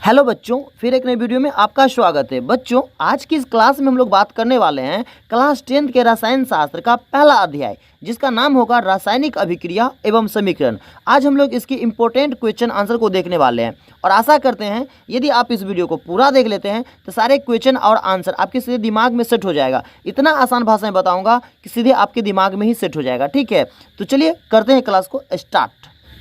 Hello बच्चों, फिर एक नई वीडियो में आपका स्वागत है। बच्चों, आज की इस क्लास में हम लोग बात करने वाले हैं क्लास 10 के रसायन शास्त्र का पहला अध्याय, जिसका नाम होगा रासायनिक अभिक्रिया एवं समीकरण। आज हम लोग इसकी इंपॉर्टेंट क्वेश्चन आंसर को देखने वाले हैं और आशा करते हैं यदि आप इस वीडियो को पूरा देख लेते हैं तो सारे क्वेश्चन और आंसर आपके सीधे दिमाग में सेट हो जाएगा। इतना आसान भाषा में बताऊँगा कि सीधे आपके दिमाग में ही सेट हो जाएगा। ठीक है, तो चलिए करते हैं क्लास को स्टार्ट।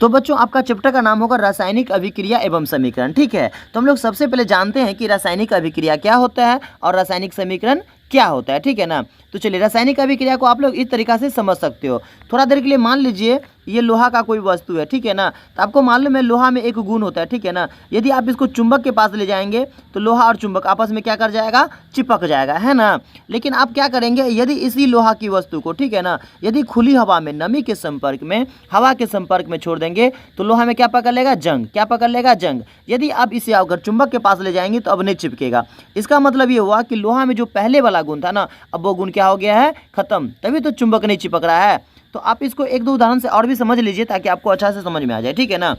तो बच्चों, आपका चैप्टर का नाम होगा रासायनिक अभिक्रिया एवं समीकरण। ठीक है, तो हम लोग सबसे पहले जानते हैं कि रासायनिक अभिक्रिया क्या होता है और रासायनिक समीकरण क्या होता है। ठीक है ना, तो चलिए रासायनिक अभिक्रिया को आप लोग इस तरीक़ा से समझ सकते हो। थोड़ा देर के लिए मान लीजिए ये लोहा का कोई वस्तु है। ठीक है ना, तो आपको मालूम है लोहा में एक गुण होता है। ठीक है ना, यदि आप इसको चुंबक के पास ले जाएंगे तो लोहा और चुंबक आपस में क्या कर जाएगा, चिपक जाएगा, है ना। लेकिन आप क्या करेंगे, यदि इसी लोहा की वस्तु को, ठीक है ना, यदि खुली हवा में नमी के संपर्क में, हवा के संपर्क में छोड़ देंगे तो लोहा में क्या पकड़ लेगा, जंग। क्या पकड़ लेगा, जंग। यदि आप इसे अगर चुंबक के पास ले जाएंगे तो अब नहीं चिपकेगा। इसका मतलब ये हुआ कि लोहा में जो पहले वाला गुण था ना, अब वो गुण क्या हो गया है, खत्म। तभी तो चुंबक नहीं चिपक रहा है। तो आप इसको एक दो उदाहरण से और भी समझ लीजिए ताकि आपको अच्छा से समझ में आ जाए। ठीक है ना,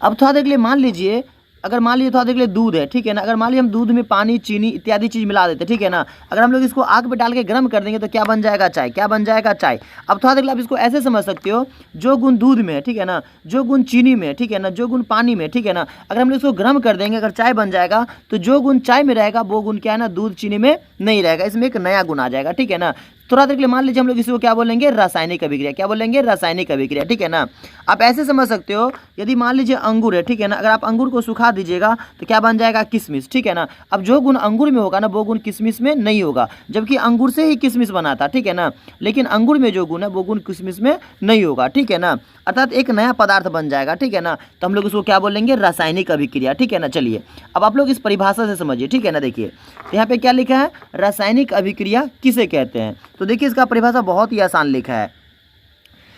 अब थोड़ा देर के लिए मान लीजिए, अगर मान लीजिए थोड़ा देर के लिए दूध है। ठीक है ना, अगर मान लीजिए हम दूध में पानी, चीनी इत्यादि चीज़ मिला देते हैं। ठीक है ना, अगर हम लोग इसको आग पे डाल के गर्म कर देंगे तो क्या बन जाएगा, चाय। क्या बन जाएगा, चाय। अब थोड़ा देर के लिए आप इसको ऐसे समझ सकते हो, जो गुण दूध में है, ठीक है ना, जो गुण चीनी में, ठीक है ना, जो गुण पानी में, ठीक है ना, अगर हम लोग इसको गर्म कर देंगे, अगर चाय बन जाएगा तो जो गुण चाय में रहेगा वो गुण क्या है ना, दूध चीनी में नहीं रहेगा। इसमें एक नया गुण आ जाएगा। ठीक है ना, थोड़ा देर के लिए मान लीजिए हम लोग इसको क्या बोलेंगे, रासायनिक अभिक्रिया। क्या बोलेंगे, रासायनिक अभिक्रिया। ठीक है ना, आप ऐसे समझ सकते हो, यदि मान लीजिए अंगूर है, ठीक है ना, अगर आप अंगूर को सुखा दीजिएगा तो क्या बन जाएगा, किशमिश। ठीक है ना, अब जो गुण अंगूर में होगा ना वो गुण किशमिश में नहीं होगा, जबकि अंगूर से ही किशमिश बना था। ठीक है ना, लेकिन अंगूर में जो गुण है वो गुण किशमिश में नहीं होगा। ठीक है ना, अर्थात एक नया पदार्थ बन जाएगा। ठीक है ना, तो हम लोग इसको क्या बोलेंगे, रासायनिक अभिक्रिया। ठीक है ना, चलिए अब आप लोग इस परिभाषा से समझिए। ठीक है ना, देखिए यहाँ पे क्या लिखा है, रासायनिक अभिक्रिया किसे कहते हैं। तो देखिए इसका परिभाषा बहुत ही आसान लिखा है,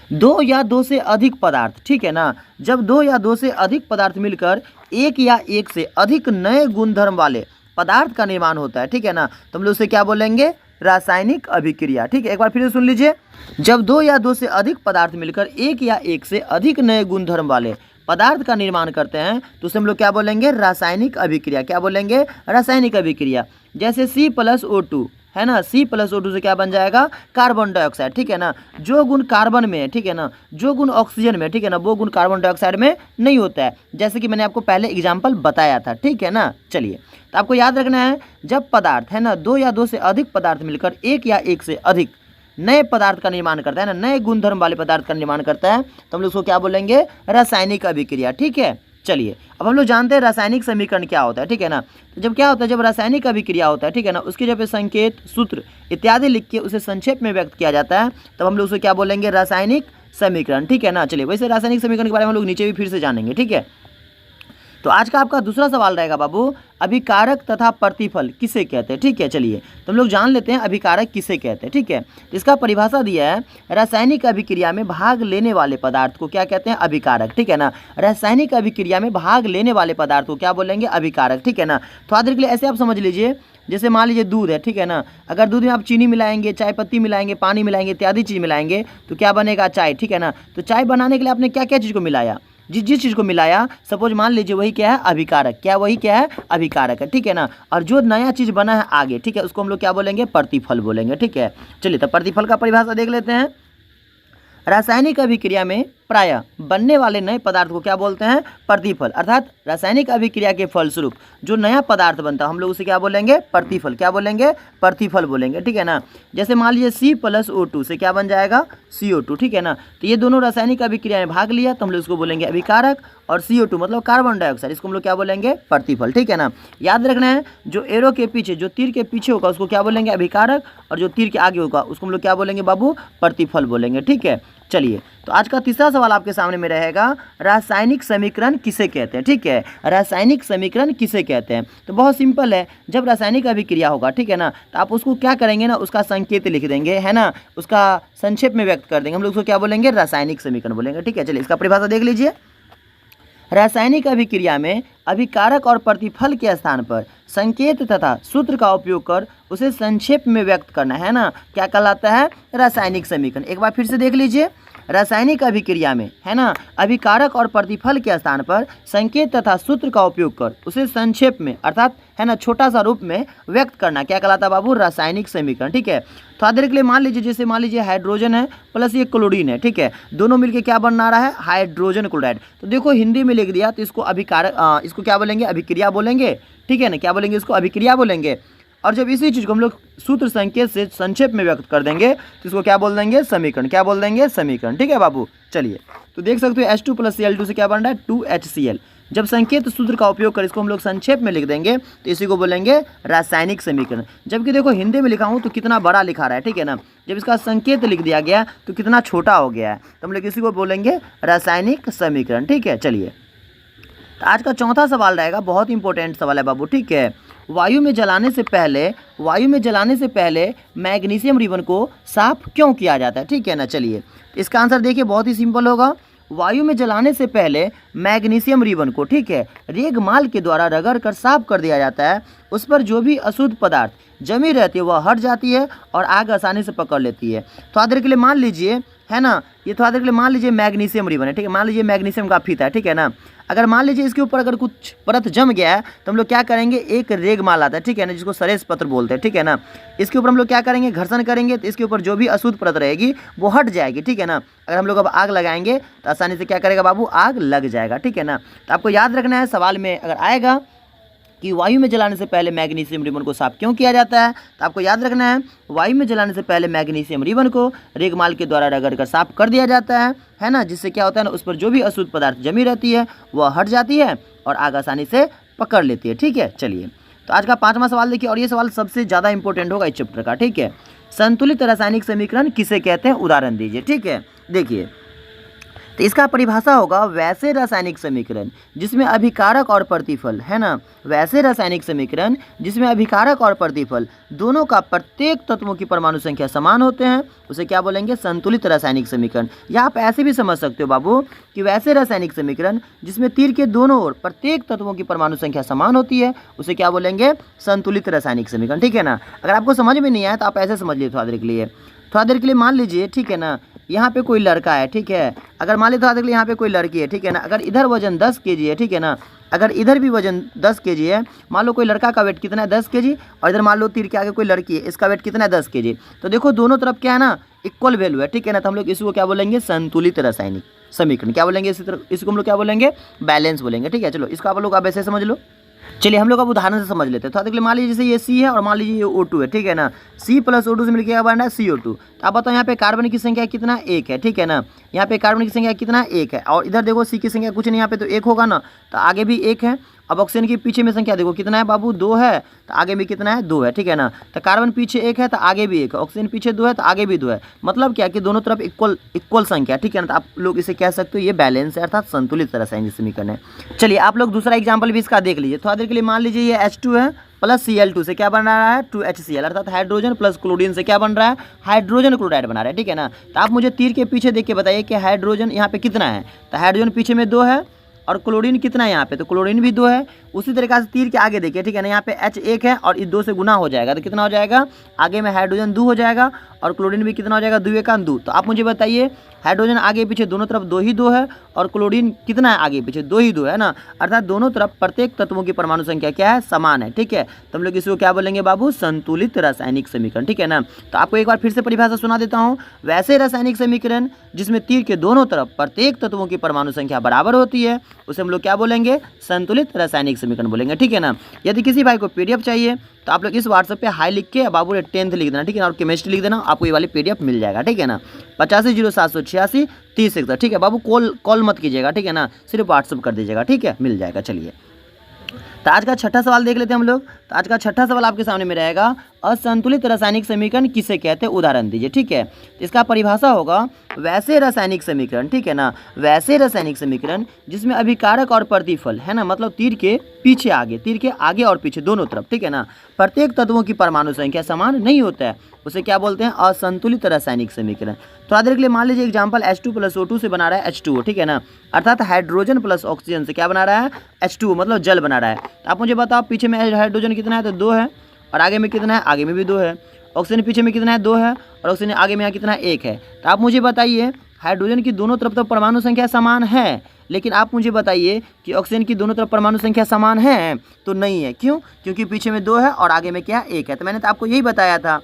दो या दो से अधिक पदार्थ। ठीक है ना, जब दो या दो से अधिक पदार्थ मिलकर एक या एक से अधिक नए गुणधर्म वाले पदार्थ का निर्माण होता है। ठीक है ना, तो हम लोग उसे क्या बोलेंगे, रासायनिक अभिक्रिया। ठीक है, एक बार फिर से सुन लीजिए, जब दो या दो से अधिक पदार्थ मिलकर एक या एक से अधिक नए गुणधर्म वाले पदार्थ का निर्माण करते हैं तो उसे हम लोग क्या बोलेंगे, रासायनिक अभिक्रिया। क्या बोलेंगे, रासायनिक अभिक्रिया। जैसे C+O2 है ना, C+O2 से क्या बन जाएगा, कार्बन डाइऑक्साइड। ठीक है ना, जो गुण कार्बन में है, ठीक है ना, जो गुण ऑक्सीजन में, ठीक है ना, वो गुण कार्बन डाइऑक्साइड में नहीं होता है, जैसे कि मैंने आपको पहले एग्जाम्पल बताया था। ठीक है ना, चलिए तो आपको याद रखना है, जब पदार्थ है ना, दो या दो से अधिक पदार्थ मिलकर एक या एक से अधिक नए पदार्थ का निर्माण करता है ना, नए गुणधर्म वाले पदार्थ का निर्माण करता है तो हम लोग उसको क्या बोलेंगे, रासायनिक अभिक्रिया। ठीक है, चलिए अब हम लोग जानते हैं रासायनिक समीकरण क्या होता है। ठीक है ना, तो जब क्या होता है, जब रासायनिक अभिक्रिया होता है, ठीक है ना, उसके जब संकेत, सूत्र इत्यादि लिख के उसे संक्षेप में व्यक्त किया जाता है तब हम लोग उसे क्या बोलेंगे, रासायनिक समीकरण। ठीक है ना, चलिए वैसे रासायनिक समीकरण के बारे में हम लोग नीचे भी फिर से जानेंगे। ठीक है, तो आज का आपका दूसरा सवाल रहेगा बाबू, अभिकारक तथा प्रतिफल किसे कहते हैं। ठीक है, चलिए तो हम लोग जान लेते हैं अभिकारक किसे कहते हैं। ठीक है, तो इसका परिभाषा दिया है, रासायनिक अभिक्रिया में भाग लेने वाले पदार्थ को क्या कहते हैं, अभिकारक। ठीक है ना, रासायनिक अभिक्रिया में भाग लेने वाले पदार्थ को क्या बोलेंगे, अभिकारक। ठीक है ना, थोड़ा देर के लिए ऐसे आप समझ लीजिए, जैसे मान लीजिए दूध है। ठीक है ना, अगर दूध में आप चीनी मिलाएंगे, चाय पत्ती मिलाएंगे, पानी मिलाएंगे, इत्यादि चीज़ मिलाएंगे तो क्या बनेगा, चाय। ठीक है ना, तो चाय बनाने के लिए आपने क्या क्या चीज़ को मिलाया, जिस चीज़ को मिलाया सपोज मान लीजिए वही क्या है, अभिकारक। क्या वही क्या है, अभिकारक है। ठीक है ना, और जो नया चीज़ बना है आगे, ठीक है, उसको हम लोग क्या बोलेंगे, प्रतिफल बोलेंगे। ठीक है, चलिए तो प्रतिफल का परिभाषा देख लेते हैं। रासायनिक अभिक्रिया में प्रायः बनने वाले नए पदार्थ को क्या बोलते हैं, प्रतिफल। अर्थात रासायनिक अभिक्रिया के फलस्वरूप जो नया पदार्थ बनता है हम लोग उसे क्या बोलेंगे, प्रतिफल। क्या बोलेंगे, प्रतिफल बोलेंगे। ठीक है ना, जैसे मान लीजिए C+O2 से क्या बन जाएगा, CO2। ठीक है ना, तो ये दोनों रासायनिक अभिक्रिया में भाग लिया तो हम लोग इसको बोलेंगे अभिकारक, और CO2 मतलब कार्बन डाइऑक्साइड, इसको हम लोग क्या बोलेंगे, प्रतिफल। ठीक है ना, याद रखना है, जो एरो के पीछे, जो तीर के पीछे होगा उसको क्या बोलेंगे, अभिकारक, और जो तीर के आगे होगा उसको हम लोग क्या बोलेंगे बाबू, प्रतिफल बोलेंगे। ठीक है, चलिए तो आज का तीसरा सवाल आपके सामने में रहेगा, रासायनिक समीकरण किसे कहते हैं। ठीक है, रासायनिक समीकरण किसे कहते हैं, तो बहुत सिंपल है, जब रासायनिक अभिक्रिया होगा, ठीक है ना, तो आप उसको क्या करेंगे ना, उसका संकेत लिख देंगे, है ना, उसका संक्षेप में व्यक्त कर देंगे, हम लोग उसको क्या बोलेंगे, रासायनिक समीकरण बोलेंगे। ठीक है, चलिए इसका परिभाषा देख लीजिए, रासायनिक अभिक्रिया में अभिकारक और प्रतिफल के स्थान पर संकेत तथा सूत्र का उपयोग कर उसे संक्षेप में व्यक्त करना, है ना, क्या कहलाता है, रासायनिक समीकरण। एक बार फिर से देख लीजिए, रासायनिक अभिक्रिया में, है ना, अभिकारक और प्रतिफल के स्थान पर संकेत तथा सूत्र का उपयोग कर उसे संक्षेप में अर्थात, है ना, छोटा सा रूप में व्यक्त करना क्या कहलाता है बाबू? रासायनिक समीकरण। ठीक है, थोड़ा देर के लिए मान लीजिए, जैसे मान लीजिए हाइड्रोजन है प्लस ये क्लोरीन है, ठीक है, दोनों मिलके क्या बना रहा है? Hydrogen chloride. तो देखो हिंदी में लिख दिया तो इसको अभिकारक, इसको क्या बोलेंगे? अभिक्रिया बोलेंगे। ठीक है ना, क्या बोलेंगे? इसको अभिक्रिया बोलेंगे। और जब इसी चीज़ को हम लोग सूत्र संकेत से संक्षेप में व्यक्त कर देंगे तो इसको क्या बोल देंगे? समीकरण। क्या बोल देंगे? समीकरण। ठीक है बाबू, चलिए तो देख सकते हो H2 + Cl2 से क्या बन रहा है? 2HCl। जब संकेत सूत्र का उपयोग कर इसको हम लोग संक्षेप में लिख देंगे तो इसी को बोलेंगे रासायनिक समीकरण। जबकि देखो हिंदी में लिखा हूँ तो कितना बड़ा लिखा रहा है, ठीक है ना, जब इसका संकेत लिख दिया गया तो कितना छोटा हो गया है, तो हम लोग इसी को बोलेंगे रासायनिक समीकरण। ठीक है, चलिए तो आज का चौथा सवाल रहेगा, बहुत इंपॉर्टेंट सवाल है बाबू। ठीक है, वायु में जलाने से पहले मैग्नीशियम रिबन को साफ क्यों किया जाता है? ठीक है ना, चलिए इसका आंसर देखिए, बहुत ही सिंपल होगा। वायु में जलाने से पहले मैग्नीशियम रिबन को, ठीक है, रेगमाल के द्वारा रगड़ कर साफ कर दिया जाता है। उस पर जो भी अशुद्ध पदार्थ जमी रहती है वह हट जाती है और आग आसानी से पकड़ लेती है। थोड़ा देर के लिए मान लीजिए, है ना, ये थोड़ा देर के लिए मान लीजिए मैग्नीशियम रिबन है, ठीक है, मान लीजिए मैग्नीशियम का फीता है, ठीक है ना, अगर मान लीजिए इसके ऊपर अगर कुछ परत जम गया है तो हम लोग क्या करेंगे? एक रेगमाल आता है, ठीक है ना, जिसको सरेश पत्र बोलते हैं, ठीक है ना, इसके ऊपर हम लोग क्या करेंगे? घर्षण करेंगे तो इसके ऊपर जो भी अशुद्ध परत रहेगी वो हट जाएगी। ठीक है ना, अगर हम लोग अब आग लगाएंगे तो आसानी से क्या करेगा बाबू? आग लग जाएगा। ठीक है ना, तो आपको याद रखना है, सवाल में अगर आएगा कि वायु में जलाने से पहले मैग्नीशियम रिबन को साफ क्यों किया जाता है, तो आपको याद रखना है वायु में जलाने से पहले मैग्नीशियम रिबन को रेगमाल के द्वारा रगड़ कर साफ कर दिया जाता है ना, जिससे क्या होता है ना, उस पर जो भी अशुद्ध पदार्थ जमी रहती है वह हट जाती है और आग आसानी से पकड़ लेती है। ठीक है, चलिए तो आज का पांचवा सवाल देखिए, और ये सवाल सबसे ज़्यादा इंपॉर्टेंट होगा इस चैप्टर का। ठीक है, संतुलित रासायनिक समीकरण किसे कहते हैं? उदाहरण दीजिए। ठीक है, देखिए तो इसका परिभाषा होगा वैसे रासायनिक समीकरण जिसमें अभिकारक और प्रतिफल, है ना, वैसे रासायनिक समीकरण जिसमें अभिकारक और प्रतिफल दोनों का प्रत्येक तत्वों की परमाणु संख्या समान होते हैं उसे क्या बोलेंगे? संतुलित रासायनिक समीकरण। या आप ऐसे भी समझ सकते हो बाबू कि वैसे रासायनिक समीकरण जिसमें तीर के दोनों ओर प्रत्येक तत्वों की परमाणु संख्या समान होती है उसे क्या बोलेंगे? संतुलित रासायनिक समीकरण। ठीक है ना, अगर आपको समझ में नहीं आया तो आप ऐसे समझ लीजिए, थोड़ा देर के लिए मान लीजिए, ठीक है ना, यहाँ पे कोई लड़का है, ठीक है, अगर मान लीजिए थोड़ा देर के लिए यहाँ पे कोई लड़की है, ठीक है ना, अगर इधर वजन 10 kg है, ठीक है ना, अगर इधर भी वजन 10 kg है, मान लो कोई लड़का का वेट कितना है? 10 kg, और इधर मान लो तीर के आगे कोई लड़की है, इसका वेट कितना है? 10 kg। तो देखो दोनों तरफ क्या है ना, इक्वल वैल्यू है। ठीक है ना, तो हम लोग इसको क्या बोलेंगे? संतुलित रासायनिक समीकरण। क्या बोलेंगे? इसी तरह इसको हम लोग क्या बोलेंगे? बैलेंस बोलेंगे। ठीक है, चलो इसको आप लोग अब ऐसे समझ लो। चलिए हम लोग अब उदाहरण से समझ लेते हैं। थोड़ा देख मान लीजिए जैसे ये C है और मान लीजिए ये O2 है, ठीक है ना, C + O2 से मिलकर क्या बन रहा है? CO2। तो आप बताओ यहाँ पे कार्बन की संख्या कितना? 1 है, ठीक है ना, यहाँ पे कार्बन की संख्या कितना? 1 है, और इधर देखो C की संख्या कुछ नहीं, यहाँ पे तो 1 होगा ना, तो आगे भी 1 है। अब ऑक्सीजन के पीछे में संख्या देखो कितना है बाबू? 2 है, तो आगे भी कितना है? 2 है, ठीक है ना, तो कार्बन पीछे 1 है तो आगे भी 1 है, ऑक्सीजन पीछे 2 है तो आगे भी 2 है, मतलब क्या कि दोनों तरफ इक्वल संख्या। ठीक है ना, तो आप लोग इसे कह सकते हो ये बैलेंस है अर्थात संतुलित रासायनिक समीकरण है। चलिए आप लोग दूसरा एग्जाम्पल भी इसका देख लीजिए। थोड़ा देर के लिए मान लीजिए ये H2 है प्लस Cl2 से क्या बन रहा है? 2HCl, अर्थात हाइड्रोजन प्लस क्लोरीन से क्या बन रहा है? हाइड्रोजन क्लोराइड बना रहा है। ठीक है ना, तो आप मुझे तीर के पीछे देख के बताइए कि हाइड्रोजन यहाँ पे कितना है? तो हाइड्रोजन पीछे में 2 है और क्लोरीन कितना है यहाँ पे? तो क्लोरीन भी 2 है। उसी तरीके से तीर के आगे देखिए, ठीक है ना, यहाँ पे H1 है और इस 2 से गुना हो जाएगा तो कितना हो जाएगा? आगे में हाइड्रोजन 2 हो जाएगा और क्लोरीन भी कितना हो जाएगा? 2 × 2। तो आप मुझे बताइए हाइड्रोजन आगे पीछे दोनों तरफ 2 ही 2 है और क्लोरीन कितना है? आगे पीछे 2 ही 2 है ना, अर्थात दोनों तरफ प्रत्येक तत्वों की परमाणु संख्या क्या है? समान है। ठीक है, तो हम लोग इसको क्या बोलेंगे बाबू? संतुलित रासायनिक समीकरण। ठीक है ना, तो आपको एक बार फिर से परिभाषा सुना देता हूँ। वैसे रासायनिक समीकरण जिसमें तीर के दोनों तरफ प्रत्येक तत्वों की परमाणु संख्या बराबर होती है उसे हम लोग क्या बोलेंगे? संतुलित रासायनिक समीकरण बोलेंगे। ठीक है ना, यदि किसी भाई को PDF चाहिए तो आप लोग इस WhatsApp पे हाई लिख के बाबू ने 10th लिख देना, ठीक है ना, और केमिस्ट्री लिख देना, आपको ये वाली PDF मिल जाएगा। ठीक है ना, 850786 3061। ठीक है बाबू, कॉल मत कीजिएगा, ठीक है ना, सिर्फ WhatsApp कर दीजिएगा, ठीक है, मिल जाएगा। चलिए तो आज का छठा सवाल देख लेते हैं हम लोग। तो आज का छठा सवाल आपके सामने में रहेगा, असंतुलित रासायनिक समीकरण किसे कहते हैं? उदाहरण दीजिए। ठीक है, तो इसका परिभाषा होगा वैसे रासायनिक समीकरण, ठीक है ना, वैसे रासायनिक समीकरण जिसमें अभिकारक और प्रतिफल, है ना, मतलब तीर के आगे और पीछे दोनों तरफ, ठीक है ना, प्रत्येक तत्वों की परमाणु संख्या समान नहीं होता है उसे क्या बोलते हैं? असंतुलित रासायनिक समीकरण। थोड़ा देर के लिए मान लीजिए एग्जाम्पल H2 + O2 से बना रहा है H2O, ठीक है ना, अर्थात हाइड्रोजन प्लस ऑक्सीजन से क्या बना रहा है? H2O, मतलब जल बना रहा है। तो आप मुझे बताओ पीछे में हाइड्रोजन कितना है? तो 2 है, और आगे में कितना है? आगे में भी 2 है। ऑक्सीजन पीछे में कितना है? 2 है, और ऑक्सीजन आगे में यहाँ कितना है? 1 है। तो आप मुझे बताइए हाइड्रोजन की दोनों तरफ तो परमाणु संख्या समान है, लेकिन आप मुझे बताइए कि ऑक्सीजन की दोनों तरफ परमाणु संख्या समान है? तो नहीं है। क्यों? क्योंकि पीछे में 2 है और आगे में क्या, 1 है। तो मैंने तो आपको यही बताया था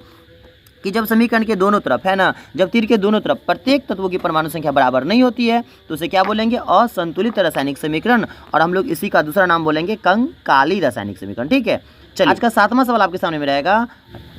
कि जब समीकरण के दोनों तरफ है ना, जब तीर के दोनों तरफ प्रत्येक तत्वों की परमाणु संख्या बराबर नहीं होती है तो उसे क्या बोलेंगे, असंतुलित रासायनिक समीकरण। और हम लोग इसी का दूसरा नाम बोलेंगे कंकाली रासायनिक समीकरण। ठीक है, चलिए आज का 7वां सवाल आपके सामने में रहेगा,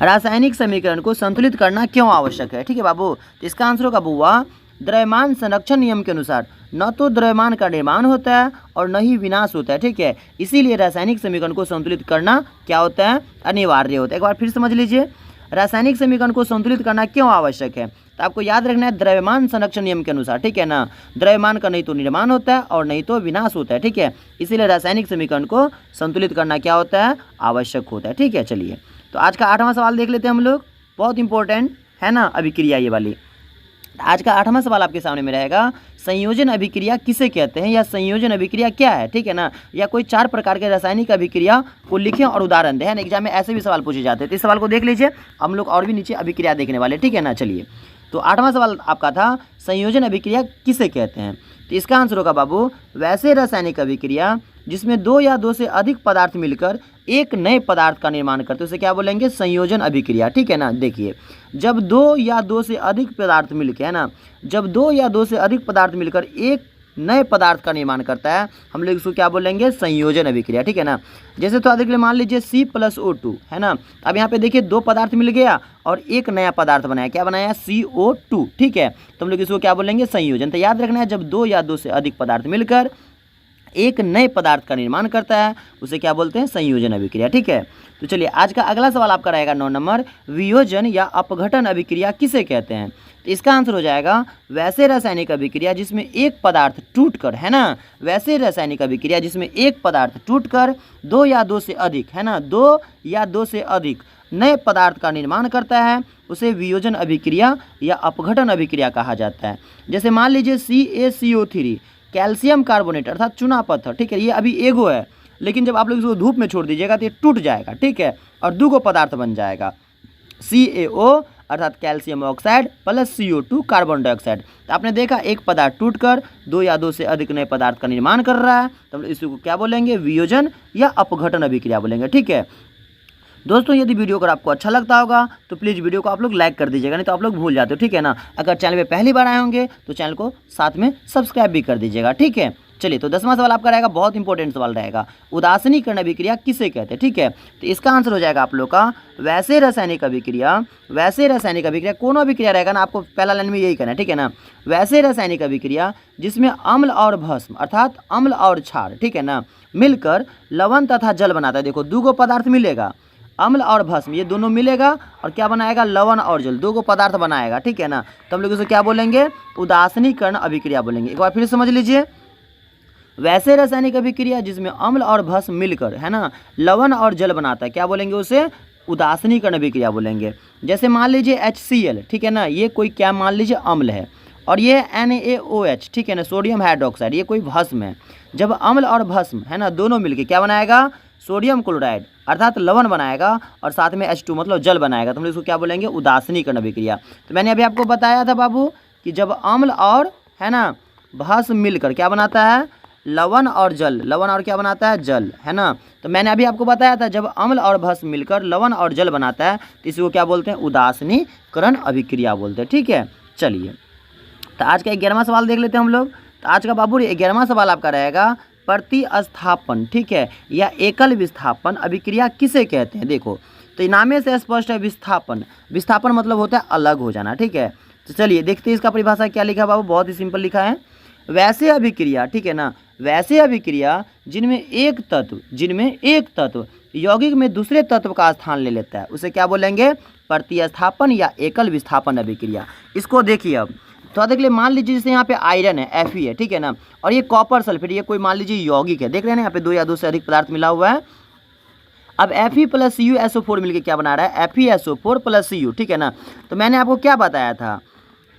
रासायनिक समीकरण को संतुलित करना क्यों आवश्यक है? ठीक है बाबू, तो इसका आंसर होगा बुआ, द्रव्यमान संरक्षण नियम के अनुसार न तो द्रव्यमान का निर्माण होता है और न ही विनाश होता है। ठीक है, इसीलिए रासायनिक समीकरण को संतुलित करना क्या होता है, अनिवार्य होता है। एक बार फिर समझ लीजिए, रासायनिक समीकरण को संतुलित करना क्यों आवश्यक है? तो आपको याद रखना है द्रव्यमान संरक्षण नियम के अनुसार। ठीक है ना, द्रव्यमान का नहीं तो निर्माण होता है और नहीं तो विनाश होता है। ठीक है, इसीलिए रासायनिक समीकरण को संतुलित करना क्या होता है, आवश्यक होता है। ठीक है, चलिए तो आज का 8वां सवाल देख लेते हैं हम लोग, बहुत इंपॉर्टेंट है ना अभिक्रिया ये वाली। आज का 8वां सवाल आपके सामने में रहेगा, संयोजन अभिक्रिया किसे कहते हैं या संयोजन अभिक्रिया क्या है? ठीक है ना, या कोई 4 प्रकार के रासायनिक अभिक्रिया को लिखें और उदाहरण दें। है ना, एग्जाम में ऐसे भी सवाल पूछे जाते हैं। तो इस सवाल को देख लीजिए, हम लोग और भी नीचे अभिक्रिया देखने वाले। ठीक है ना, चलिए तो 8वां सवाल आपका था, संयोजन अभिक्रिया किसे कहते हैं? तो इसका आंसर होगा बाबू, वैसे रासायनिक अभिक्रिया जिसमें 2 या 2 से अधिक पदार्थ मिलकर एक नए पदार्थ का निर्माण करते हैं उसे क्या बोलेंगे, संयोजन अभिक्रिया। ठीक है ना, देखिए जब 2 या 2 से अधिक पदार्थ मिलकर, है ना, जब 2 या 2 से अधिक पदार्थ मिलकर एक नए पदार्थ का निर्माण करता है हम लोग इसको क्या बोलेंगे, संयोजन अभिक्रिया। ठीक है ना, जैसे तो अधिक मान लीजिए C+O2 है ना, अब यहाँ पे देखिए 2 पदार्थ मिल गया और एक नया पदार्थ बनाया, क्या बनाया, CO2। ठीक है, तो हम लोग इसको क्या बोलेंगे, संयोजन। तो याद रखना है, जब 2 या 2 से अधिक पदार्थ मिलकर एक नए पदार्थ का निर्माण करता है उसे क्या बोलते हैं, संयोजन अभिक्रिया। ठीक है, तो चलिए आज का अगला सवाल आपका रहेगा 9 नंबर, वियोजन या अपघटन अभिक्रिया किसे कहते हैं? तो इसका आंसर हो जाएगा, वैसे रासायनिक अभिक्रिया जिसमें एक पदार्थ टूटकर, है ना, वैसे रासायनिक अभिक्रिया जिसमें एक पदार्थ टूटकर 2 या 2 से अधिक, है ना, 2 या 2 से अधिक नए पदार्थ का निर्माण करता है उसे वियोजन अभिक्रिया या अपघटन अभिक्रिया कहा जाता है। जैसे मान लीजिए CaCO3 कैल्शियम कार्बोनेट अर्थात चूना पत्थर। ठीक है, ये अभी एगो है, लेकिन जब आप लोग इसको धूप में छोड़ दीजिएगा तो ये टूट जाएगा। ठीक है, और 2 पदार्थ बन जाएगा, CaO अर्थात calcium oxide plus CO2 carbon dioxide. तो आपने देखा एक पदार्थ टूटकर 2 या 2 से अधिक नए पदार्थ का निर्माण कर रहा है, तो हम इसको क्या बोलेंगे, वियोजन या अपघटन अभिक्रिया बोलेंगे। ठीक है दोस्तों, यदि वीडियो अगर आपको अच्छा लगता होगा तो प्लीज़ वीडियो को आप लोग लाइक कर दीजिएगा, नहीं तो आप लोग भूल जाते हो। ठीक है ना, अगर चैनल पे पहली बार आए होंगे तो चैनल को साथ में सब्सक्राइब भी कर दीजिएगा। ठीक है, चलिए तो 10वां सवाल आपका रहेगा, बहुत इंपॉर्टेंट सवाल रहेगा, उदासीनीकरण अभिक्रिया किसे कहते हैं? ठीक है, तो इसका आंसर हो जाएगा आप लोग का, वैसे रासायनिक अभिक्रिया, वैसे रासायनिक अभिक्रिया कौन अभिक्रिया रहेगा ना, आपको पहला लाइन में यही कहना है। ठीक है ना, वैसे रासायनिक अभिक्रिया जिसमें अम्ल और भस्म अर्थात अम्ल और क्षार, ठीक है ना, मिलकर लवण तथा जल बनाता है। देखो 2 पदार्थ मिलेगा, अम्ल और भस्म, ये दोनों मिलेगा और क्या बनाएगा, लवण और जल, 2 पदार्थ बनाएगा। ठीक है ना, तो हम लोग इसे क्या बोलेंगे, उदासीनीकरण अभिक्रिया बोलेंगे। एक बार फिर समझ लीजिए, वैसे रासायनिक अभिक्रिया जिसमें अम्ल और भस्म मिलकर, है ना, लवण और जल बनाता है, क्या बोलेंगे उसे, उदासीनीकरण अभिक्रिया बोलेंगे। जैसे मान लीजिए HCl, ठीक है ना, ये कोई क्या मान लीजिए अम्ल है, और ये NaOH, ठीक है ना, सोडियम हाइड्रोक्साइड, ये कोई भस्म है। जब अम्ल और भस्म, है ना, दोनों मिलके क्या बनाएगा, सोडियम क्लोराइड अर्थात लवण बनाएगा और साथ में H2 मतलब जल बनाएगा, तो हम लोग इसको क्या बोलेंगे, उदासीनीकरण अभिक्रिया। तो मैंने अभी आपको बताया था बाबू कि जब अम्ल और, है ना, भस्म मिलकर क्या बनाता है, लवण और जल, लवण और क्या बनाता है, जल, है ना। तो मैंने अभी आपको बताया था जब अम्ल और भस्म मिलकर लवण और जल बनाता है तो इसको क्या बोलते हैं, उदासीनीकरण अभिक्रिया बोलते हैं। ठीक है, चलिए तो आज का 11वां सवाल देख लेते हैं हम लोग। तो आज का बाबू 11वां सवाल आपका रहेगा, प्रतिस्थापन, ठीक है, या एकल विस्थापन अभिक्रिया किसे कहते हैं? देखो तो नामे से स्पष्ट है, विस्थापन, विस्थापन मतलब होता है अलग हो जाना। ठीक है, तो चलिए देखते हैं इसका परिभाषा क्या लिखा है बाबू, बहुत ही सिंपल लिखा है, वैसे अभिक्रिया, ठीक है ना, वैसे अभिक्रिया जिनमें एक तत्व यौगिक में दूसरे तत्व का स्थान ले लेता है उसे क्या बोलेंगे, प्रतिस्थापन या एकल विस्थापन अभिक्रिया। इसको देखिए अब तो देख ले, मान लीजिए जैसे यहाँ पे आयरन है Fe है, ठीक है ना, और ये कॉपर सल्फेट, ये कोई मान लीजिए यौगिक है, देख रहे हैं ना यहाँ पे 2 या 2 से अधिक पदार्थ मिला हुआ है। अब Fe + CuSO4 मिलकर क्या बना रहा है, FeSO4 + Cu, ठीक है ना। तो मैंने आपको क्या बताया था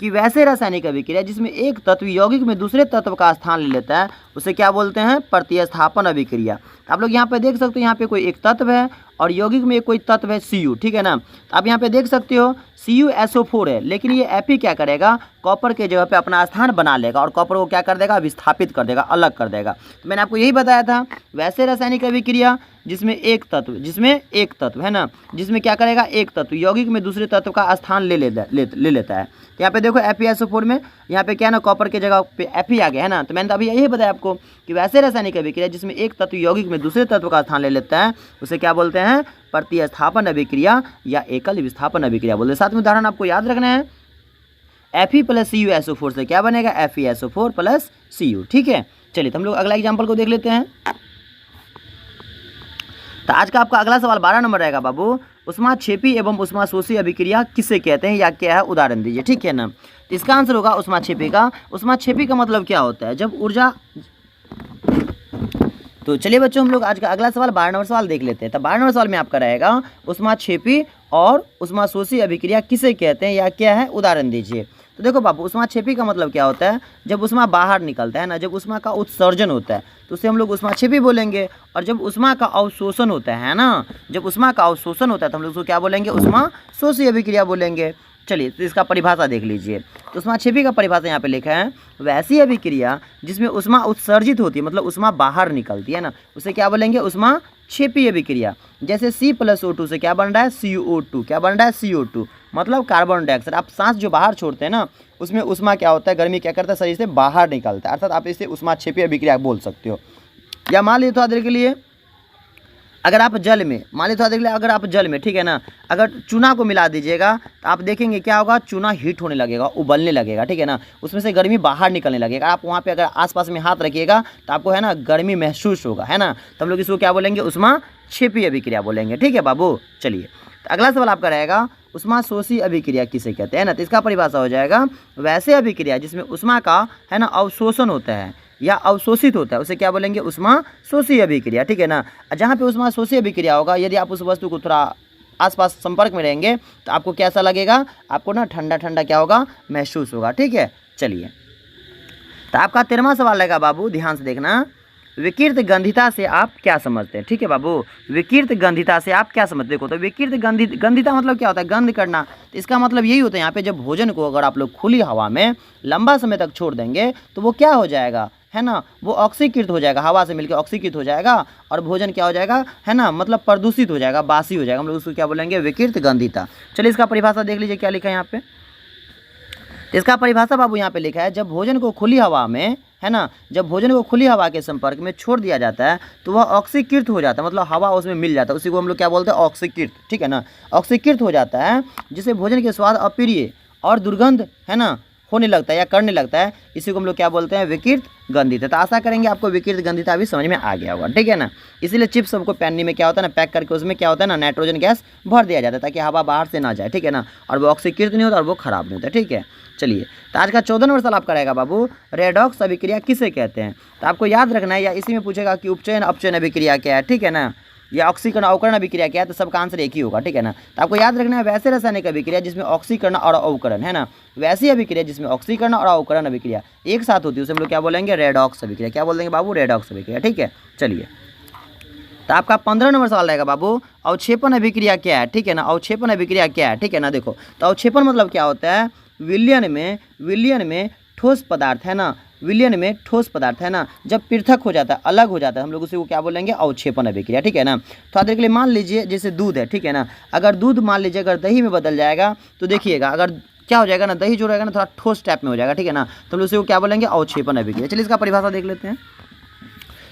कि वैसे रासायनिक अभिक्रिया जिसमें एक तत्व यौगिक में दूसरे तत्व का स्थान ले लेता है उसे क्या बोलते हैं, प्रतिस्थापन अभिक्रिया। आप लोग यहाँ पे देख सकते हो, यहाँ पे कोई एक तत्व है और यौगिक में कोई तत्व है Cu, ठीक है ना। तो आप यहाँ पे देख सकते हो CuSO4 है, लेकिन ये Fe क्या करेगा, कॉपर के जगह पे अपना स्थान बना लेगा और कॉपर को क्या कर देगा, विस्थापित कर देगा, अलग कर देगा। तो मैंने आपको यही बताया था। वैसे रासायनिक अभिक्रिया जिसमें एक तत्व है ना, जिसमें क्या करेगा, एक तत्व यौगिक में दूसरे तत्व का स्थान ले लेता है। तो यहाँ पे देखो FeSO4 में यहाँ पे क्या है ना, कॉपर के जगह पे Fe आ गया है ना। तो मैंने तो अभी यही बताया आपको कि वैसे रासायनिक अभिक्रिया जिसमें एक तत्व यौगिक में दूसरे तत्व का स्थान ले लेता है उसे क्या बोलते हैं, प्रतिस्थापन अभिक्रिया या एकल विस्थापन अभिक्रिया बोलते हैं। साथ में उदाहरण आपको याद रखना है, Fe + CuSO4 से क्या बनेगा, FeSO4 + Cu। ठीक है, चलिए तो हम लोग अगला एग्जाम्पल को देख लेते हैं। तो आज का आपका अगला सवाल 12 नंबर रहेगा बाबू, ऊष्माक्षेपी एवं ऊष्माशोषी अभिक्रिया किसे कहते हैं या क्या है, उदाहरण दीजिए। ठीक है ना, तो इसका आंसर होगा ऊष्माक्षेपी का। ऊष्माक्षेपी का मतलब क्या होता है, जब ऊर्जा। तो चलिए बच्चों, हम लोग आज का अगला सवाल 12 नंबर सवाल देख लेते हैं। तो 12 नंबर सवाल में आपका रहेगा, ऊष्माक्षेपी और ऊष्माशोषी अभिक्रिया किसे कहते हैं या क्या है, उदाहरण दीजिए। तो देखो बाबू, ऊष्माक्षेपी का मतलब क्या होता है, जब ऊष्मा बाहर निकलता है ना, जब ऊष्मा का उत्सर्जन होता है तो उसे हम लोग ऊष्माक्षेपी बोलेंगे। और जब ऊष्मा का अवशोषण होता है ना, जब ऊष्मा का अवशोषण होता है तो हम लोग उसको क्या बोलेंगे, ऊष्माशोषी अभिक्रिया बोलेंगे। चलिए तो इसका परिभाषा देख लीजिए। तो ऊष्माक्षेपी का परिभाषा यहाँ पे लिखा है, वैसी अभिक्रिया जिसमें ऊष्मा उत्सर्जित होती है, मतलब ऊष्मा बाहर निकलती है ना, उसे क्या बोलेंगे, ऊष्माक्षेपी अभिक्रिया। जैसे C+O2 से क्या बन रहा है, CO2। क्या बन रहा है, CO2, मतलब कार्बन डाइऑक्साइड। आप सांस जो बाहर छोड़ते हैं ना, उसमें ऊष्मा क्या होता है, गर्मी क्या करता है, शरीर से बाहर निकलता है, अर्थात आप इसे ऊष्माक्षेपी अभिक्रिया बोल सकते हो। या मान लीजिए थोड़ा देर के लिए अगर आप जल में, मान लीजिए थोड़ा देर के लिए अगर आप जल में, ठीक है ना, अगर चूना को मिला दीजिएगा तो आप देखेंगे क्या होगा, चूना हीट होने लगेगा, उबलने लगेगा। ठीक है ना, उसमें से गर्मी बाहर निकलने लगेगा। आप वहाँ पे अगर आसपास में हाथ रखिएगा तो आपको है ना गर्मी महसूस होगा, है ना। तो हम लोग इसको क्या बोलेंगे, ऊष्माक्षेपी अभिक्रिया बोलेंगे। ठीक है बाबू, चलिए तो अगला सवाल आपका रहेगा, ऊष्माशोषी अभिक्रिया किसे कहते हैं ना। तो इसका परिभाषा हो जाएगा, वैसे अभिक्रिया जिसमें ऊष्मा का है ना अवशोषण होता है या अवशोषित होता है उसे क्या बोलेंगे, ऊष्माशोषी अभिक्रिया। ठीक है ना, जहाँ पे ऊष्माशोषी अभिक्रिया होगा, यदि आप उस वस्तु को थोड़ा आसपास संपर्क में रहेंगे तो आपको कैसा लगेगा, आपको ना ठंडा ठंडा क्या होगा, महसूस होगा। ठीक है, चलिए तो आपका 13वां सवाल रहेगा बाबू, ध्यान से देखना, विकिर्त गंधिता से आप क्या समझते हैं। ठीक है बाबू, विकिर्त गंधिता से आप क्या समझते हो। तो विकिर्त गंधिता मतलब क्या होता है, गंध करना। तो इसका मतलब यही होता है, यहाँ पे जब भोजन को अगर आप लोग खुली हवा में लंबा समय तक छोड़ देंगे तो वो क्या हो जाएगा, है ना, वो ऑक्सीकृत हो जाएगा, हवा से मिलकर ऑक्सीकृत हो जाएगा और भोजन क्या हो जाएगा, है ना, मतलब प्रदूषित हो जाएगा, बासी हो जाएगा। हम लोग उसको क्या बोलेंगे, विकिर्त गंधिता। चलिए इसका परिभाषा देख लीजिए क्या लिखा है यहाँ पे। इसका परिभाषा बाबू यहाँ पे लिखा है, जब भोजन को खुली हवा में, है ना, जब भोजन को खुली हवा के संपर्क में छोड़ दिया जाता है तो वह ऑक्सीकृत हो जाता है, मतलब हवा उसमें मिल जाता है, उसी को हम लोग क्या बोलते हैं, ऑक्सीकृत। ठीक है ना, ऑक्सीकृत हो जाता है, जिससे भोजन के स्वाद अप्रिय और दुर्गंध, है ना, होने लगता है या करने लगता है, इसी को हम लोग क्या बोलते हैं, विकिर्त गंधिता। तो आशा करेंगे आपको विकिर्त गंधिता भी समझ में आ गया होगा। ठीक है ना, इसीलिए चिप्स सबको पैनी में क्या होता है ना, पैक करके उसमें क्या होता है ना, नाइट्रोजन गैस भर दिया जाता है ताकि हवा बाहर से ना जाए। ठीक है ना, और वो ऑक्सीकृत नहीं होता और वो खराब नहीं होता। ठीक है, चलिए तो आज का 14 नंबर सवाल आपका रहेगा बाबू, रेडॉक्स अभिक्रिया किसे कहते हैं। तो आपको याद रखना है, या इसी में पूछेगा कि उपचयन अपचयन अभिक्रिया क्या है। ठीक है ना, या ऑक्सीकरण अवकरण अभिक्रिया क्या है, तो सबका आंसर एक ही होगा। ठीक है ना, तो आपको याद रखना है, वैसे रासायनिक अभिक्रिया जिसमें ऑक्सीकरण और अवकरण, है ना, वैसी अभिक्रिया जिसमें ऑक्सीकरण और अवकरण अभिक्रिया एक साथ होती है उसे हम लोग क्या बोलेंगे, रेडॉक्स अभिक्रिया। क्या बोलेंगे बाबू, रेडॉक्स अभिक्रिया। ठीक है, चलिए तो आपका 15 नंबर सवाल रहेगा बाबू, अवक्षेपण अभिक्रिया क्या है। ठीक है ना, अवक्षेपण अभिक्रिया क्या है। ठीक है ना, देखो तो अवक्षेपण मतलब क्या होता है, विलयन में ठोस पदार्थ, है ना, विलयन में ठोस पदार्थ, है ना, जब पृथक हो जाता है, अलग हो जाता है, हम लोग उसी को क्या बोलेंगे, अवक्षेपण अभिक्रिया। ठीक है ना, थोड़ा देर के लिए मान लीजिए जैसे दूध है, ठीक है ना, अगर दूध मान लीजिए अगर दही में बदल जाएगा तो देखिएगा अगर क्या हो जाएगा ना, दही जो रहेगा ना थोड़ा ठोस टाइप में हो जाएगा। ठीक है ना, तो हम लोग उसी को क्या बोलेंगे, अवक्षेपण अभिक्रिया। चलिए इसका परिभाषा देख लेते हैं।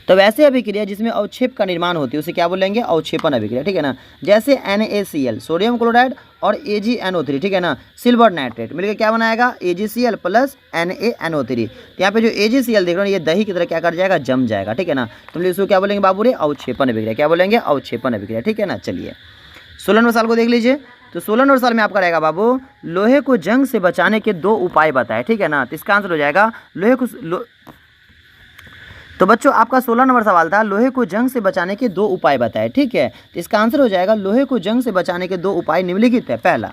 तो वैसे अभिक्रिया जिसमें अवक्षेप का निर्माण होती है उसे क्या बोलेंगे, अवक्षेपण अभिक्रिया। ठीक है ना, जैसे NaCl सोडियम क्लोराइड और AgNO3, ठीक है ना, सिल्वर नाइट्रेट मिलकर क्या बनाएगा, AgCl + NaNO3। तो यहाँ पे जो AgCl देख रहे हो ये दही की तरह क्या कर जाएगा, जम जाएगा। ठीक है ना, तो हम लोग इसको क्या बोलेंगे बाबू रे, अवक्षेपण अभिक्रिया। क्या बोलेंगे, अवक्षेपण अभिक्रिया। ठीक है ना, चलिए 16 नंबर साल को देख लीजिए। तो 16 नंबर साल में आपका रहेगा बाबू, लोहे को जंग से बचाने के 2 उपाय बताए। ठीक है ना, तो इसका आंसर हो जाएगा तो बच्चों आपका 16 नंबर सवाल था, लोहे को जंग से बचाने के 2 उपाय बताए। ठीक है, तो इसका आंसर हो जाएगा, लोहे को जंग से बचाने के 2 उपाय निम्नलिखित है। पहला,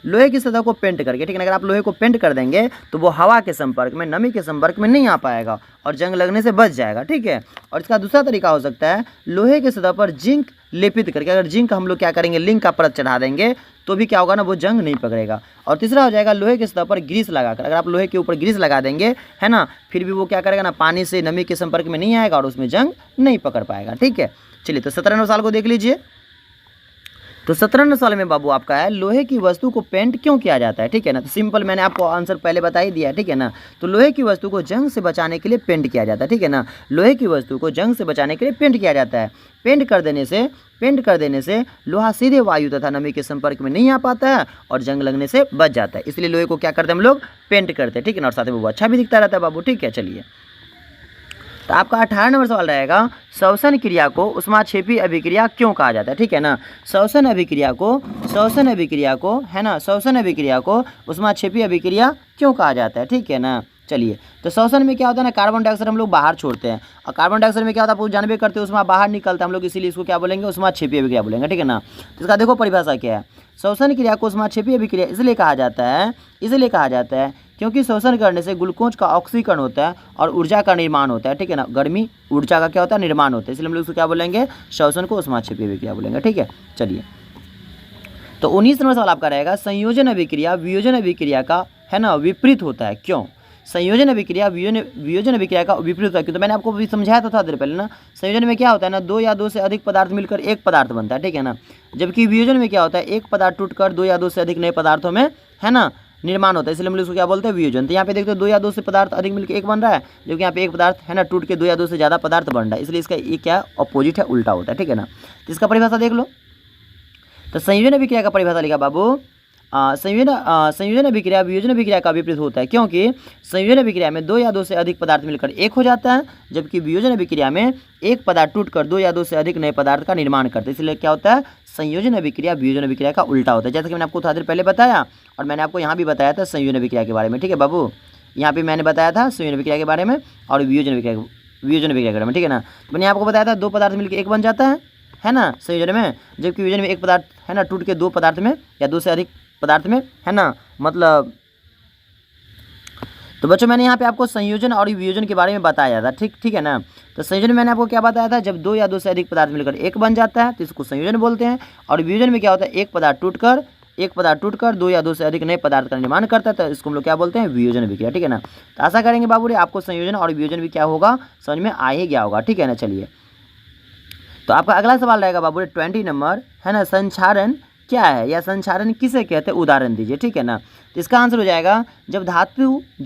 लोहे की सतह को पेंट करके, ठीक है ना, अगर आप लोहे को पेंट कर देंगे तो वो हवा के संपर्क में, नमी के संपर्क में नहीं आ पाएगा और जंग लगने से बच जाएगा, ठीक है। और इसका दूसरा तरीका हो सकता है लोहे की सतह पर जिंक लेपित करके, अगर जिंक हम लोग क्या करेंगे, लिंक का परत चढ़ा देंगे तो भी क्या होगा ना, वो जंग नहीं पकड़ेगा। और तीसरा हो जाएगा लोहे की सतह पर ग्रीस लगाकर, अगर आप लोहे के ऊपर ग्रीस लगा देंगे, है ना, फिर भी वो क्या करेगा ना, पानी से नमी के संपर्क में नहीं आएगा और उसमें जंग नहीं पकड़ पाएगा, ठीक है। चलिए तो 17वें सवाल को देख लीजिए। तो 17वें सवाल में बाबू आपका है लोहे की वस्तु को पेंट क्यों किया जाता है, ठीक है ना। तो सिंपल, मैंने आपको आंसर पहले बता ही दिया है, ठीक है ना। तो लोहे की वस्तु को जंग से बचाने के लिए पेंट किया जाता है, ठीक है ना। लोहे की वस्तु को जंग से बचाने के लिए पेंट किया जाता है। पेंट कर देने से लोहा सीधे वायु तथा नमी के संपर्क में नहीं आ पाता है और जंग लगने से बच जाता है। इसलिए लोहे को क्या करते हैं हम लोग, पेंट करते हैं, ठीक है ना। और साथ में वो अच्छा भी दिखता रहता है बाबू, ठीक है। चलिए तो आपका 18 नंबर सवाल रहेगा श्वसन क्रिया को ऊष्माक्षेपी अभिक्रिया क्यों कहा जाता है, ठीक है ना। श्वसन अभिक्रिया को है ना, श्वसन अभिक्रिया को ऊष्माक्षेपी अभिक्रिया क्यों कहा जाता है, ठीक है ना। चलिए तो श्वसन में क्या होता है ना, कार्बन डाइऑक्साइड हम लोग बाहर छोड़ते हैं और कार्बन डाइऑक्साइड में क्या होता है आप जानबे करते हैं, उसमें बाहर निकलता है हम लोग, इसीलिए इसको क्या बोलेंगे, ऊष्माक्षेपी अभिक्रिया बोलेंगे, ठीक है ना। तो इसका देखो परिभाषा क्या है। श्वसन क्रिया को ऊष्माक्षेपी अभिक्रिया इसलिए कहा जाता है क्योंकि श्वसन करने से ग्लूकोज का ऑक्सीकरण होता है और ऊर्जा का निर्माण होता है, ठीक है ना। गर्मी ऊर्जा का क्या होता है, निर्माण होता है, इसलिए हम लोग इसको क्या बोलेंगे, श्वसन को ऊष्माक्षेपी अभिक्रिया बोलेंगे, ठीक है। चलिए तो 19 नंबर सवाल आपका रहेगा संयोजन अभिक्रिया वियोजन अभिक्रिया का, है ना, विपरीत होता है क्यों। संयोजन अभिक्रिया वियोजन अभिक्रिया का विपरीत होता है क्यों। तो मैंने आपको भी समझाया था थोड़ा देर पहले ना, संयोजन में क्या होता है ना, दो या दो से अधिक पदार्थ मिलकर एक पदार्थ बनता है, ठीक है ना। जबकि वियोजन में क्या होता है, एक पदार्थ टूटकर दो या दो से अधिक नए पदार्थों में, है ना, निर्माण होता है, इसलिए हम लोग इसको क्या बोलते हैं, वियोजन। तो यहाँ पे देखते हो दो या दो से पदार्थ अधिक मिलकर एक बन रहा है, जबकि यहाँ पे एक पदार्थ, है ना, टूट के दो या दो से ज़्यादा पदार्थ बन रहा है, इसलिए इसका ये क्या अपोजिट है, उल्टा होता है, ठीक है ना। तो इसका परिभाषा देख लो। तो संयोजन अभिक्रिया का परिभाषा लिखा बाबू, संयोजन अभिक्रिया वियोजन अभिक्रिया का विपरीत होता है क्योंकि संयोजन अभिक्रिया में दो या दो से अधिक पदार्थ मिलकर एक हो जाता है, जबकि वियोजन अभिक्रिया में एक पदार्थ टूटकर दो या दो से अधिक नए पदार्थ का निर्माण करते हैं, इसलिए क्या होता है, संयोजन अभिक्रिया वियोजन अभिक्रिया का उल्टा होता है। जैसे कि मैंने आपको थोड़ा देर पहले बताया और मैंने आपको यहाँ भी बताया था संयोजन अभिक्रिया के बारे में, ठीक है बाबू। यहाँ पे मैंने बताया था संयोजन अभिक्रिया के बारे में और वियोजन अभिक्रिया के बारे में, ठीक है ना। तो मैंने आपको बताया था दो पदार्थ मिलकर एक बन जाता है ना, संयोजन में, जबकि वियोजन में एक पदार्थ, है ना, टूट के दो पदार्थ में या दो से अधिक पदार्थ में, है ना, मतलब। तो बच्चों मैंने यहाँ पे आपको संयोजन और वियोजन के बारे में बताया था, ठीक है ना। तो संयोजन में मैंने आपको क्या बताया था, जब दो या दो से अधिक पदार्थ मिलकर एक बन जाता है तो इसको संयोजन बोलते हैं। और वियोजन में क्या होता है, एक पदार्थ टूटकर दो या दो से अधिक नए पदार्थ का निर्माण करता है, तो इसको हम लोग क्या बोलते हैं, वियोजन अभिक्रिया, ठीक है ना। तो आशा करेंगे बाबू रे आपको संयोजन और वियोजन भी क्या होगा, समझ में आ ही गया होगा, ठीक है ना। चलिए तो आपका अगला सवाल रहेगा बाबू रे 20 नंबर, है ना, संक्षारण क्या है या संक्षारण किसे कहते हैं, उदाहरण दीजिए, ठीक है ना। तो इसका आंसर हो जाएगा जब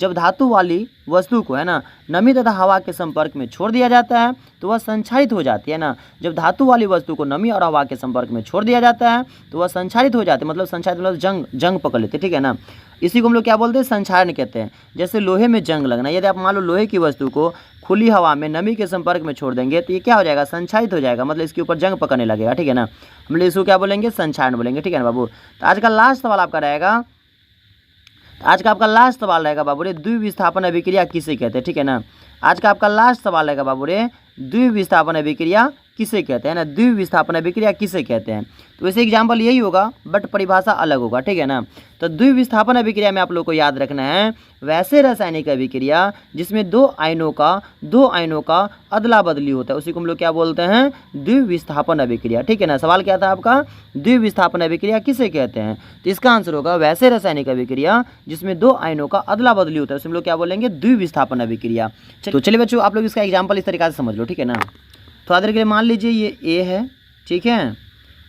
धातु वाली वस्तु को, है ना, नमी तथा हवा के संपर्क में छोड़ दिया जाता है तो वह संक्षारित हो जाती है ना। जब धातु वाली वस्तु को नमी और हवा के संपर्क में छोड़ दिया जाता है तो वह संक्षारित हो जाती है, मतलब संक्षारित मतलब जंग पकड़ लेते हैं, ठीक है ना। इसी को हम लोग क्या बोलते हैं, संक्षारण कहते हैं। जैसे लोहे में जंग लगना, यदि आप मान लो लोहे की वस्तु को खुली हवा में नमी के संपर्क में छोड़ देंगे तो ये क्या हो जाएगा, संक्षारित हो जाएगा, मतलब इसके ऊपर जंग पकड़ने लगेगा, ठीक है ना। हम लोग इसको क्या बोलेंगे, संक्षारण बोलेंगे, ठीक है ना बाबू। तो आज का लास्ट सवाल आपका रहेगा, बाबू रे द्विविस्थापन अभिक्रिया किसे कहते हैं, ठीक है ना। आज का आपका लास्ट सवाल रहेगा बाबू रे द्विविस्थापन अभिक्रिया किसे कहते हैं ना, द्विविस्थापन अभिक्रिया किसे कहते हैं। तो वैसे एग्जाम्पल यही होगा बट परिभाषा अलग होगा, ठीक है ना। तो द्विविस्थापन अभिक्रिया में आप लोग को याद रखना है वैसे रासायनिक अभिक्रिया जिसमें दो आयनों का अदला बदली होता है, उसी को हम लोग क्या बोलते हैं, द्विविस्थापन अभिक्रिया, ठीक है ना। सवाल क्या था आपका, द्विविस्थापन अभिक्रिया किसे कहते हैं। तो इसका आंसर होगा वैसे रासायनिक अभिक्रिया जिसमें दो आयनों का अदला बदली होता है, उसे हम लोग क्या बोलेंगे, द्विविस्थापन अभिक्रिया। तो चलिए बच्चों आप लोग इसका एग्जाम्पल इस तरीके से समझ लो, ठीक है ना। थोड़ा देर के लिए मान लीजिए ये ए है, ठीक है,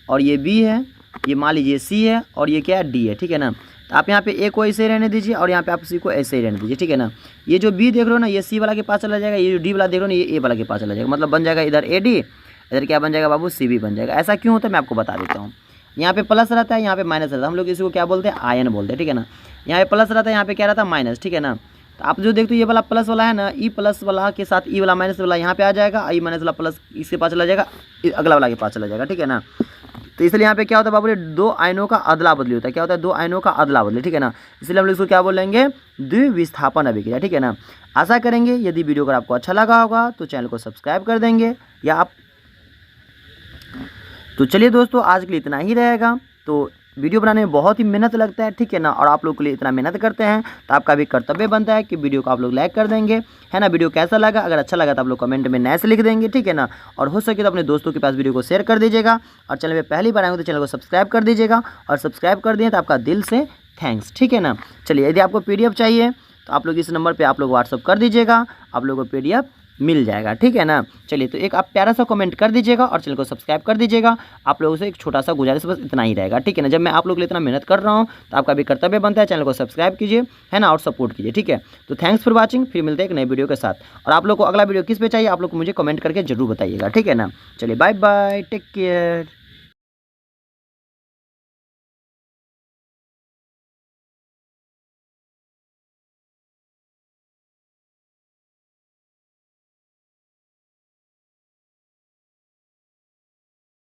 और ये बी है, ये मान लीजिए सी है और ये क्या है, डी है, ठीक है ना। तो आप यहाँ पे ए को ऐसे ही रहने दीजिए और यहाँ पे आप सी को ऐसे ही रहने दीजिए, ठीक है ना। ये जो बी देख रहे हो ना ये सी वाला के पास चला जाएगा, ये जो डी वाला देख रहे हो ना ये ए वाला के पास चला जाएगा, मतलब बन जाएगा इधर ए डी, इधर क्या बन जाएगा बाबू, सी बी बन जाएगा। ऐसा क्यों होता है मैं आपको बता देता हूँ। यहाँ पे प्लस रहता है, यहाँ पे माइनस रहता है, हम लोग इसी को क्या बोलते हैं, आयन बोलते हैं, ठीक है ना। यहाँ पे प्लस रहता है, यहाँ पे क्या रहता है, माइनस, ठीक है ना। तो आप जो देखते हो ये वाला प्लस वाला है ना, ई प्लस वाला के साथ ई वाला माइनस वाला यहाँ पे आ जाएगा, ई माइनस वाला प्लस इसके पास चला जाएगा, अगला वाला के पास चला जाएगा, ठीक है ना। तो इसलिए यहाँ पे क्या होता है बाबू, दो आयनों का अदला बदली होता है, क्या होता है, दो आयनों का अदला बदली, ठीक है ना। इसलिए हम लोग इसको क्या बोलेंगे, द्विविस्थापन अभिक्रिया, ठीक है ना। आशा करेंगे यदि वीडियो अगर आपको अच्छा लगा होगा तो चैनल को सब्सक्राइब कर देंगे या आप। तो चलिए दोस्तों आज के लिए इतना ही रहेगा, तो वीडियो बनाने में बहुत ही मेहनत लगता है, ठीक है ना। और आप लोग के लिए इतना मेहनत करते हैं तो आपका भी कर्तव्य बनता है कि वीडियो को आप लोग लाइक कर देंगे, है ना। वीडियो कैसा लगा, अगर अच्छा लगा तो आप लोग कमेंट में नए से लिख देंगे, ठीक है ना। और हो सके तो अपने दोस्तों के पास वीडियो को शेयर कर दीजिएगा। और चैनल पे पहली बार आएंगे तो चैनल को सब्सक्राइब कर दीजिएगा। और सब्सक्राइब कर दिए तो आपका दिल से थैंक्स, ठीक है ना। चलिए, यदि आपको PDF चाहिए तो आप लोग इस नंबर पे आप लोग व्हाट्सअप कर दीजिएगा, आप लोगों को PDF मिल जाएगा, ठीक है ना। चलिए, तो एक आप प्यारा सा कमेंट कर दीजिएगा और चैनल को सब्सक्राइब कर दीजिएगा। आप लोगों से एक छोटा सा गुजारिश बस इतना ही रहेगा, ठीक है ना। जब मैं आप लोग के लिए इतना मेहनत कर रहा हूँ तो आपका भी कर्तव्य बनता है, चैनल को सब्सक्राइब कीजिए, है ना, और सपोर्ट कीजिए, ठीक है। तो थैंक्स फॉर वॉचिंग, फिर मिलते हैं एक नए वीडियो के साथ। और आप लोग को अगला वीडियो किस पे चाहिए आप लोग को मुझे कमेंट करके जरूर बताइएगा, ठीक है ना। चलिए, बाय बाय, टेक केयर।